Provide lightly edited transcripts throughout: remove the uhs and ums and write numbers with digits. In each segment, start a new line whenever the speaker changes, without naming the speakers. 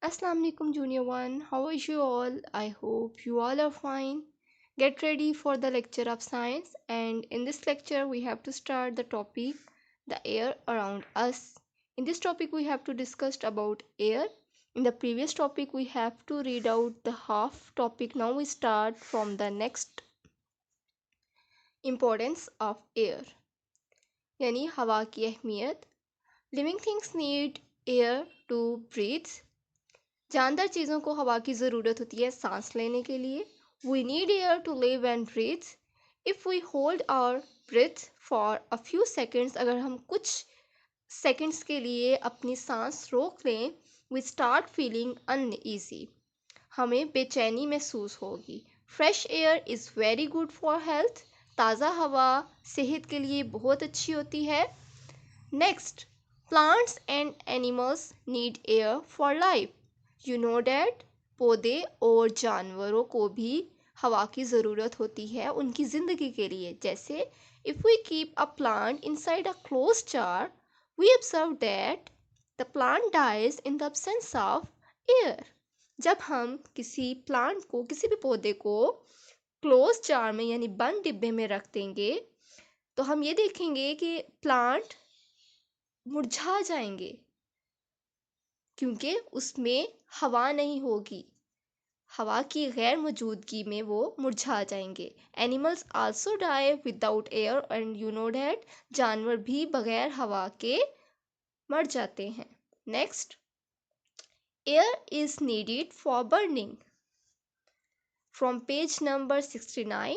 Assalamu alaikum junior 1. How are you all? I hope you all are fine. Get ready for the lecture of science, and in this lecture we have to start the topic the air around us. In this topic we have to discuss about air. In the previous topic we have to read out the half topic. Now we start from the next importance of air यानी हवा की अहमियत. Living things need air to breathe. जानदार चीज़ों को हवा की ज़रूरत होती है सांस लेने के लिए. We need air to live and breathe. If we hold our breath for a few seconds, अगर हम कुछ सेकंड्स के लिए अपनी सांस रोक लें, we start feeling uneasy. हमें बेचैनी महसूस होगी. Fresh air is very good for health. ताज़ा हवा सेहत के लिए बहुत अच्छी होती है. Next, plants and animals need air for life. You know that पौधे और जानवरों को भी हवा की ज़रूरत होती है उनकी ज़िंदगी के लिए. जैसे if we keep a plant inside a closed jar, we observe that the plant dies in the absence of air. जब हम किसी प्लांट को किसी भी पौधे को क्लोज जार में यानी बंद डिब्बे में रख देंगे तो हम ये देखेंगे कि प्लांट मुरझा जाएंगे क्योंकि उसमें हवा नहीं होगी. हवा की गैर मौजूदगी में वो मुरझा जाएंगे. Animals also die without air and you know that जानवर भी बगैर हवा के मर जाते हैं. Next, air is needed for burning. From page number 69.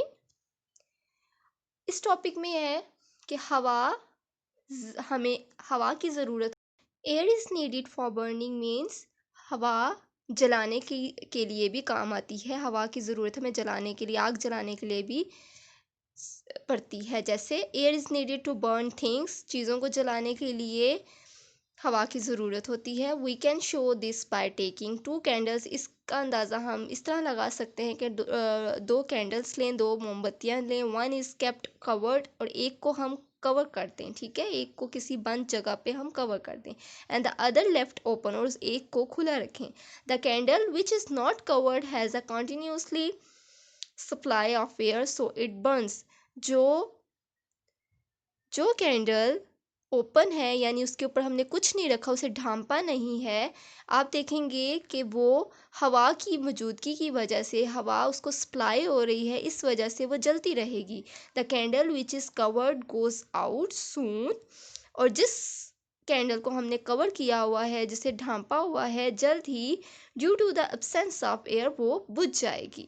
इस टॉपिक में है कि हमें हवा की ज़रूरत. Air is needed for burning means हवा जलाने के लिए भी काम आती है. हवा की ज़रूरत हमें जलाने के लिए आग जलाने के लिए भी पड़ती है. जैसे air is needed to burn things, चीज़ों को जलाने के लिए हवा की ज़रूरत होती है. We can show this by taking 2 candles. इसका अंदाज़ा हम इस तरह लगा सकते हैं कि दो कैंडल्स लें, 2 मोमबत्तियाँ लें. 1 इज़ केप्ट कवर्ड और एक को हम कवर कर दें. ठीक है, एक को किसी बंद जगह पे हम कवर कर दें. And the other left open, और एक को खुला रखें. The candle which is not covered has a continuously supply of air so it Burns. जो कैंडल ओपन है यानी उसके ऊपर हमने कुछ नहीं रखा, उसे ढांपा नहीं है, आप देखेंगे कि वो हवा की मौजूदगी की वजह से हवा उसको सप्लाई हो रही है, इस वजह से वो जलती रहेगी. The candle which is covered goes out soon. और जिस कैंडल को हमने कवर किया हुआ है, जिसे ढांपा हुआ है, जल्द ही due to the absence of air वो बुझ जाएगी.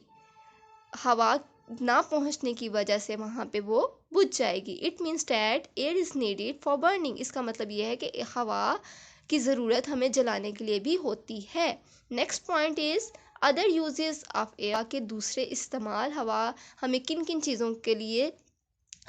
हवा ना पहुंचने की वजह से वहाँ पे वो बुझ जाएगी. It means that air is needed for burning. इसका मतलब ये है कि हवा की ज़रूरत हमें जलाने के लिए भी होती है. Next point is other uses of air. के दूसरे इस्तेमाल. हवा हमें किन किन चीज़ों के लिए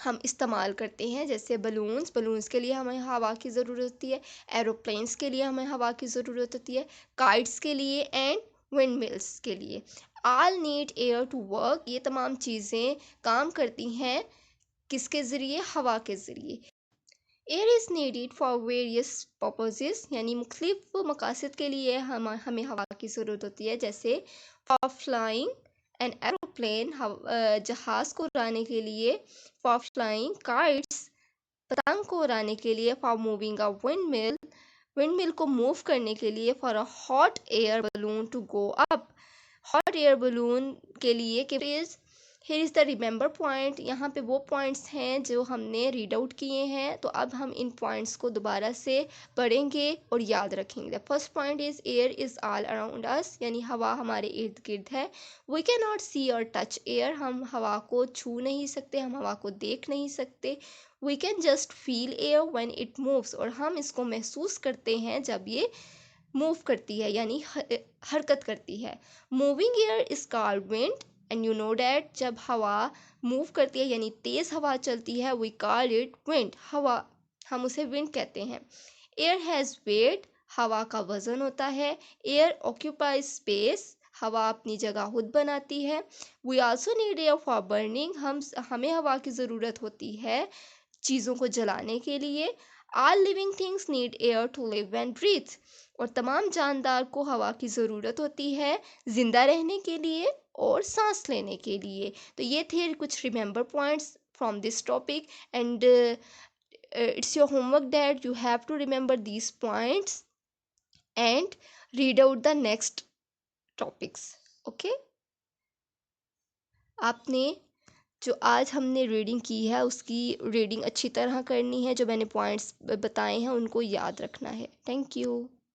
हम इस्तेमाल करते हैं. जैसे बलून्स के लिए हमें हवा की ज़रूरत होती है. एरोप्लेन्स के लिए हमें हवा की ज़रूरत होती है. काइट्स के लिए एंड विंड मिल्स के लिए. All need air to work. ये तमाम चीज़ें काम करती हैं किसके ज़रिए? हवा के ज़रिए. Air is needed for various purposes यानी मुख्तलिफ मकासद के लिए हमें हवा की ज़रूरत होती है. जैसे फॉर फ्लाइंग एन एरोप्लेन, जहाज़ को उड़ाने के लिए. फॉर फ्लाइंग काइट्स, पतंग को उड़ाने के लिए. For moving a wind mill को मूव करने के लिए. For a hot air balloon to go up. Hot air balloon के लिए कि here is the remember point. यहाँ पे वो पॉइंट्स हैं जो हमने रीड आउट किए हैं, तो अब हम इन पॉइंट्स को दोबारा से पढ़ेंगे और याद रखेंगे. The first point is air is all around us यानी हवा हमारे इर्द गिर्द है. वी कैन नॉट सी और टच एयर. हम हवा को छू नहीं सकते, हम हवा को देख नहीं सकते. We can just feel air when it moves. और हम इसको महसूस करते हैं जब ये मूव करती है यानी हरकत करती है. Moving air is called wind. And you know that जब हवा मूव करती है यानी तेज़ हवा चलती है, वी कॉल इट विंड. हवा हम उसे विंड कहते हैं. Air has weight. हवा का वज़न होता है. Air occupies space. हवा अपनी जगह खुद बनाती है. We also need air for burning. हमें हवा की ज़रूरत होती है चीज़ों को जलाने के लिए. All living things need air to live and breathe. और तमाम जानदार को हवा की ज़रूरत होती है ज़िंदा रहने के लिए और सांस लेने के लिए। तो ये थे कुछ remember points from this topic and it's your homework that you have to remember these points and read out the next topics. Okay, आपने जो आज हमने रीडिंग की है उसकी रीडिंग अच्छी तरह करनी है, जो मैंने पॉइंट्स बताए हैं उनको याद रखना है। Thank you.